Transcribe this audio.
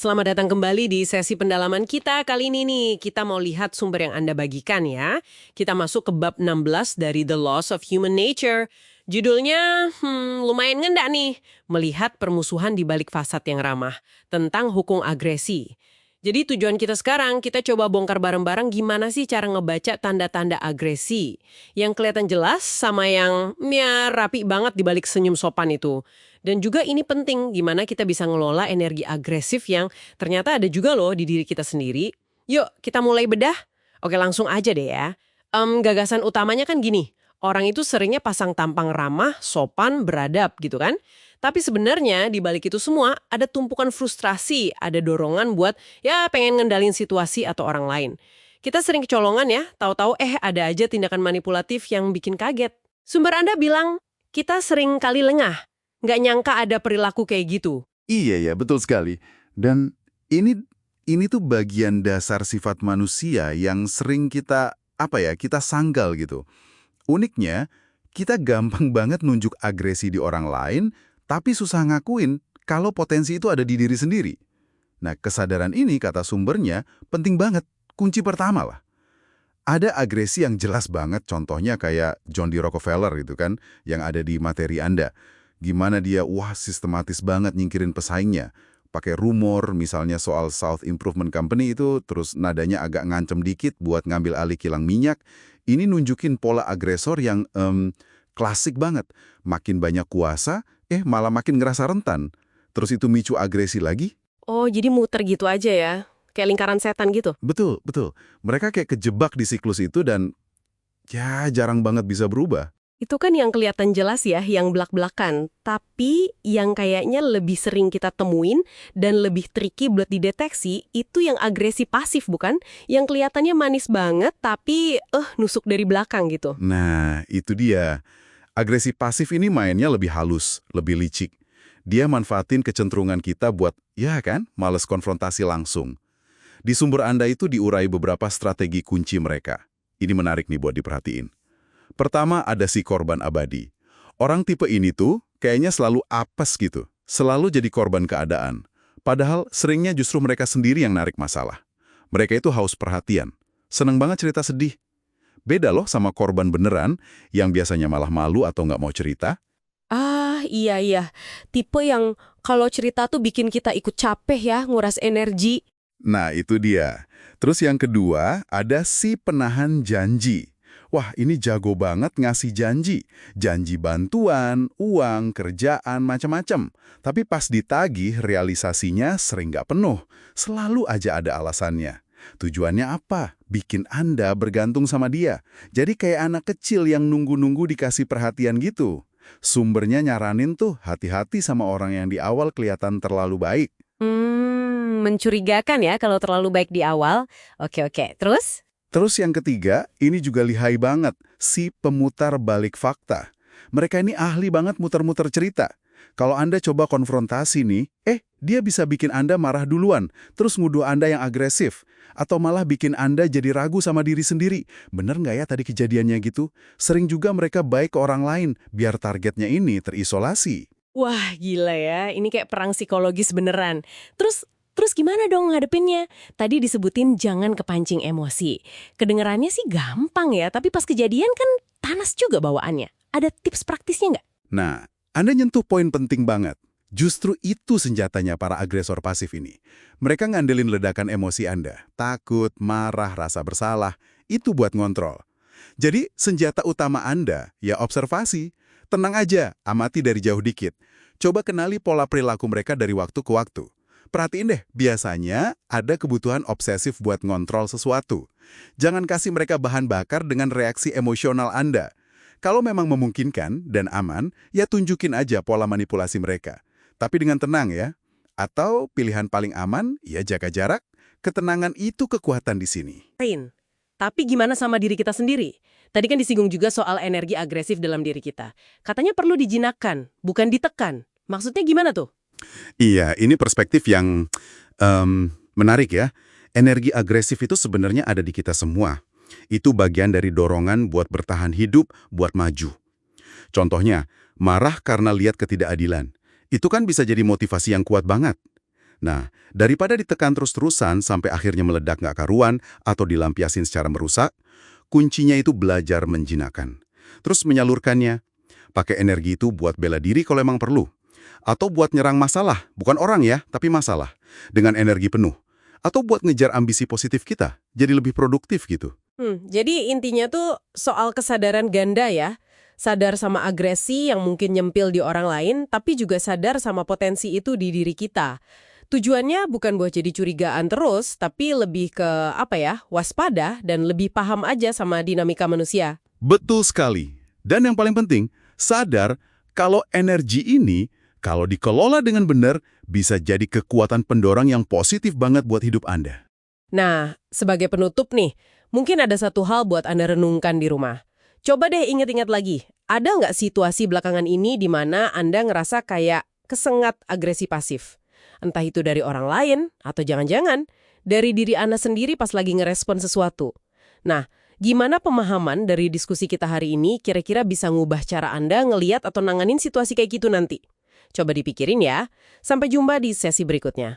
Selamat datang kembali di sesi pendalaman kita. Kali ini nih, kita mau lihat sumber yang Anda bagikan ya. Kita masuk ke bab 16 dari The Laws of Human Nature. Judulnya, lumayan ngena nih. Melihat permusuhan di balik fasad yang ramah. Tentang hukum agresi. Jadi tujuan kita sekarang, kita coba bongkar bareng-bareng gimana sih cara ngebaca tanda-tanda agresi. Yang kelihatan jelas sama yang rapi banget di balik senyum sopan itu. Dan juga ini penting, gimana kita bisa ngelola energi agresif yang ternyata ada juga loh di diri kita sendiri. Yuk, kita mulai bedah. Oke, langsung aja deh ya. Gagasan utamanya kan gini, orang itu seringnya pasang tampang ramah, sopan, beradab gitu kan. Tapi sebenarnya di balik itu semua ada tumpukan frustrasi, ada dorongan buat pengen ngendalin situasi atau orang lain. Kita sering kecolongan ya, tahu-tahu ada aja tindakan manipulatif yang bikin kaget. Sumber Anda bilang, kita sering kali lengah. Nggak nyangka ada perilaku kayak gitu. Iya, betul sekali. Dan ini tuh bagian dasar sifat manusia yang sering kita sanggal gitu. Uniknya, kita gampang banget nunjuk agresi di orang lain, tapi susah ngakuin kalau potensi itu ada di diri sendiri. Nah, kesadaran ini, kata sumbernya, penting banget. Kunci pertama lah. Ada agresi yang jelas banget, contohnya kayak John D. Rockefeller gitu kan, yang ada di materi Anda. Gimana dia, sistematis banget nyingkirin pesaingnya. Pakai rumor, misalnya soal South Improvement Company itu, terus nadanya agak ngancem dikit buat ngambil alih kilang minyak. Ini nunjukin pola agresor yang klasik banget. Makin banyak kuasa, malah makin ngerasa rentan. Terus itu micu agresi lagi. Oh, jadi muter gitu aja ya? Kayak lingkaran setan gitu? Betul. Mereka kayak kejebak di siklus itu dan jarang banget bisa berubah. Itu kan yang kelihatan jelas ya, yang belak-belakan. Tapi yang kayaknya lebih sering kita temuin dan lebih tricky buat dideteksi, itu yang agresi pasif bukan? Yang kelihatannya manis banget tapi nusuk dari belakang gitu. Nah, itu dia. Agresi pasif ini mainnya lebih halus, lebih licik. Dia manfaatin kecenderungan kita buat, males konfrontasi langsung. Di sumber Anda itu diurai beberapa strategi kunci mereka. Ini menarik nih buat diperhatiin. Pertama, ada si korban abadi. Orang tipe ini tuh kayaknya selalu apes gitu, selalu jadi korban keadaan. Padahal seringnya justru mereka sendiri yang narik masalah. Mereka itu haus perhatian, seneng banget cerita sedih. Beda loh sama korban beneran yang biasanya malah malu atau nggak mau cerita. Ah, iya. Tipe yang kalau cerita tuh bikin kita ikut capek ya, nguras energi. Nah, itu dia. Terus yang kedua, ada si penahan janji. Wah, ini jago banget ngasih janji. Janji bantuan, uang, kerjaan, macam-macam. Tapi pas ditagih, realisasinya sering nggak penuh. Selalu aja ada alasannya. Tujuannya apa? Bikin Anda bergantung sama dia. Jadi kayak anak kecil yang nunggu-nunggu dikasih perhatian gitu. Sumbernya nyaranin tuh, hati-hati sama orang yang di awal kelihatan terlalu baik. Mencurigakan ya kalau terlalu baik di awal. Oke. Terus? Terus yang ketiga, ini juga lihai banget, si pemutar balik fakta. Mereka ini ahli banget muter-muter cerita. Kalau Anda coba konfrontasi nih, dia bisa bikin Anda marah duluan, terus nguduh Anda yang agresif. Atau malah bikin Anda jadi ragu sama diri sendiri. Bener nggak ya tadi kejadiannya gitu? Sering juga mereka baik ke orang lain, biar targetnya ini terisolasi. Wah, gila ya. Ini kayak perang psikologis beneran. Terus gimana dong ngadepinnya? Tadi disebutin jangan kepancing emosi. Kedengerannya sih gampang ya, tapi pas kejadian kan panas juga bawaannya. Ada tips praktisnya nggak? Nah, Anda nyentuh poin penting banget. Justru itu senjatanya para agresor pasif ini. Mereka ngandelin ledakan emosi Anda. Takut, marah, rasa bersalah. Itu buat ngontrol. Jadi, senjata utama Anda, ya observasi. Tenang aja, amati dari jauh dikit. Coba kenali pola perilaku mereka dari waktu ke waktu. Perhatiin deh, biasanya ada kebutuhan obsesif buat ngontrol sesuatu. Jangan kasih mereka bahan bakar dengan reaksi emosional Anda. Kalau memang memungkinkan dan aman, ya tunjukin aja pola manipulasi mereka. Tapi dengan tenang ya. Atau pilihan paling aman, ya jaga jarak. Ketenangan itu kekuatan di sini. Tapi gimana sama diri kita sendiri? Tadi kan disinggung juga soal energi agresif dalam diri kita. Katanya perlu dijinakkan, bukan ditekan. Maksudnya gimana tuh? Iya, ini perspektif yang menarik ya. Energi agresif itu sebenarnya ada di kita semua. Itu bagian dari dorongan buat bertahan hidup, buat maju. Contohnya, marah karena lihat ketidakadilan. Itu kan bisa jadi motivasi yang kuat banget. Nah, daripada ditekan terus-terusan sampai akhirnya meledak nggak karuan atau dilampiasin secara merusak, kuncinya itu belajar menjinakkan. Terus menyalurkannya. Pakai energi itu buat bela diri kalau emang perlu. Atau buat nyerang masalah, bukan orang ya, tapi masalah. Dengan energi penuh. Atau buat ngejar ambisi positif kita, jadi lebih produktif gitu. Jadi intinya tuh soal kesadaran ganda ya. Sadar sama agresi yang mungkin nyempil di orang lain, tapi juga sadar sama potensi itu di diri kita. Tujuannya bukan buat jadi curigaan terus, tapi lebih ke waspada dan lebih paham aja sama dinamika manusia. Betul sekali. Dan yang paling penting, sadar kalau energi ini, kalau dikelola dengan benar, bisa jadi kekuatan pendorong yang positif banget buat hidup Anda. Nah, sebagai penutup nih, mungkin ada satu hal buat Anda renungkan di rumah. Coba deh ingat-ingat lagi, ada nggak situasi belakangan ini di mana Anda ngerasa kayak kesengat agresi pasif? Entah itu dari orang lain, atau jangan-jangan dari diri Anda sendiri pas lagi ngerespon sesuatu. Nah, gimana pemahaman dari diskusi kita hari ini kira-kira bisa ngubah cara Anda ngeliat atau nanganin situasi kayak gitu nanti? Coba dipikirin ya. Sampai jumpa di sesi berikutnya.